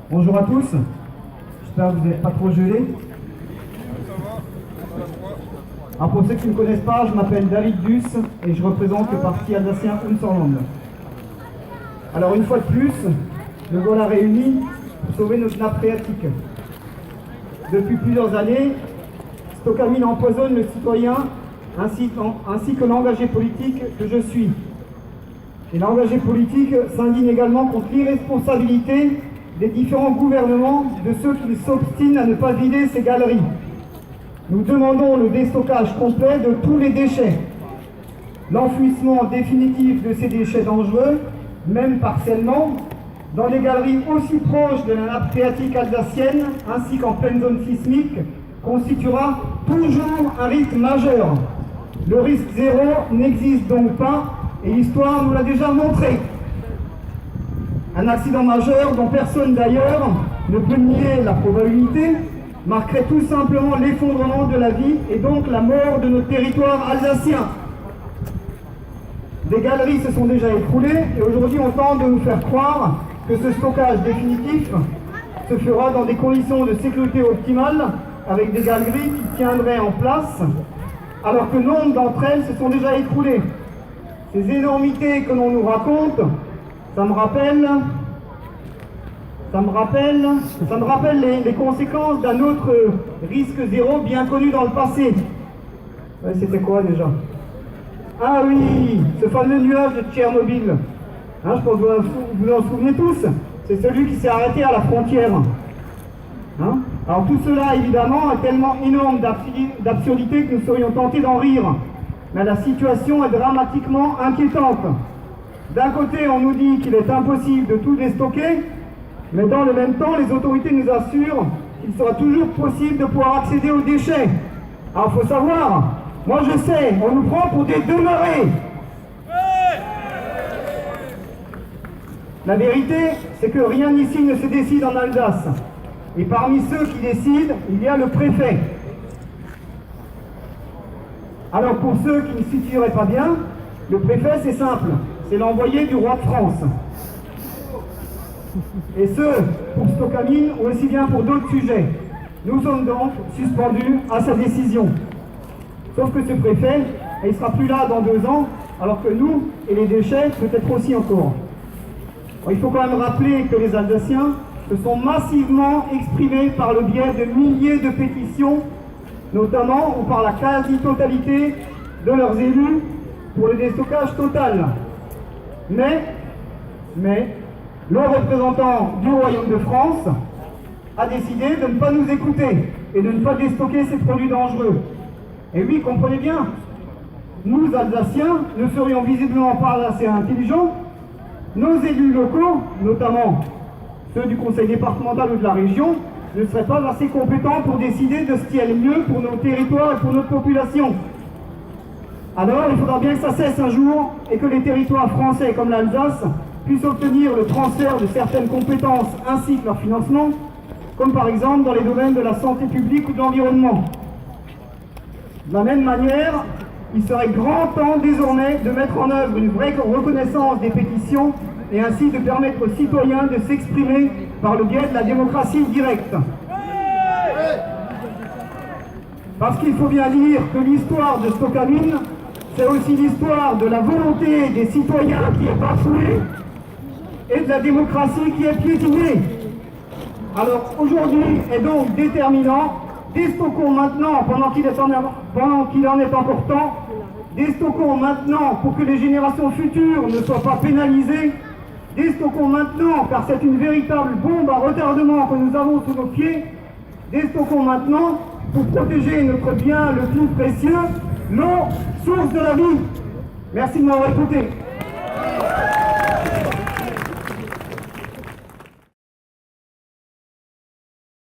Bonjour à tous, j'espère que vous n'êtes pas trop gelés. Alors pour ceux qui ne me connaissent pas, je m'appelle David Duss et je représente le parti alsacien Unserland. Alors une fois de plus, le Gaulle a réuni pour sauver notre nappe phréatique. Depuis plusieurs années, Stocamine empoisonne le citoyen ainsi que l'engagé politique que je suis. Et l'engagé politique s'indigne également contre l'irresponsabilité des différents gouvernements de ceux qui s'obstinent à ne pas vider ces galeries. Nous demandons le déstockage complet de tous les déchets, l'enfouissement définitif de ces déchets dangereux, même partiellement, dans des galeries aussi proches de la nappe phréatique alsacienne ainsi qu'en pleine zone sismique, constituera toujours un risque majeur. Le risque zéro n'existe donc pas et l'histoire nous l'a déjà montré. Un accident majeur dont personne d'ailleurs ne peut nier la probabilité marquerait tout simplement l'effondrement de la vie et donc la mort de notre territoire alsacien. Des galeries se sont déjà écroulées et aujourd'hui on tente de nous faire croire que ce stockage définitif se fera dans des conditions de sécurité optimales avec des galeries qui tiendraient en place alors que nombre d'entre elles se sont déjà écroulées. Ces énormités que l'on nous raconte, ça me rappelle les conséquences d'un autre risque zéro bien connu dans le passé. Ouais, c'était quoi déjà? Ah oui, ce fameux nuage de Tchernobyl. Hein, je pense que vous vous en souvenez tous. C'est celui qui s'est arrêté à la frontière. Hein? Alors tout cela, évidemment, est tellement énorme d'absurdité que nous serions tentés d'en rire. Mais la situation est dramatiquement inquiétante. D'un côté, on nous dit qu'il est impossible de tout déstocker, mais dans le même temps, les autorités nous assurent qu'il sera toujours possible de pouvoir accéder aux déchets. Alors il faut savoir, moi je sais, on nous prend pour des demeurés. La vérité, c'est que rien ici ne se décide en Alsace. Et parmi ceux qui décident, il y a le préfet. Alors pour ceux qui ne situeraient pas bien, le préfet c'est simple, c'est l'envoyé du roi de France. Et ce, pour Stocamine ou aussi bien pour d'autres sujets. Nous sommes donc suspendus à sa décision. Sauf que ce préfet, il ne sera plus là dans 2 ans, alors que nous, et les déchets, peut-être aussi encore. Alors, il faut quand même rappeler que les Alsaciens se sont massivement exprimés par le biais de milliers de pétitions, notamment ou par la quasi-totalité de leurs élus pour le déstockage total. Mais, le représentant du Royaume de France a décidé de ne pas nous écouter et de ne pas déstocker ces produits dangereux. Et oui, comprenez bien, nous, Alsaciens, ne serions visiblement pas assez intelligents. Nos élus locaux, notamment ceux du conseil départemental ou de la région, ne seraient pas assez compétents pour décider de ce qui est le mieux pour nos territoires et pour notre population. Alors, il faudra bien que ça cesse un jour et que les territoires français comme l'Alsace puissent obtenir le transfert de certaines compétences ainsi que leur financement, comme par exemple dans les domaines de la santé publique ou de l'environnement. De la même manière, il serait grand temps désormais de mettre en œuvre une vraie reconnaissance des pétitions et ainsi de permettre aux citoyens de s'exprimer par le biais de la démocratie directe. Parce qu'il faut bien dire que l'histoire de Stocamine, c'est aussi l'histoire de la volonté des citoyens qui est bafouée et de la démocratie qui est piétinée. Alors aujourd'hui est donc déterminant, déstockons maintenant pendant qu'il en est encore temps, déstockons maintenant pour que les générations futures ne soient pas pénalisées, déstockons maintenant car c'est une véritable bombe à retardement que nous avons sous nos pieds, déstockons maintenant pour protéger notre bien le plus précieux, l'eau, source de la vie. Merci de m'avoir écouté.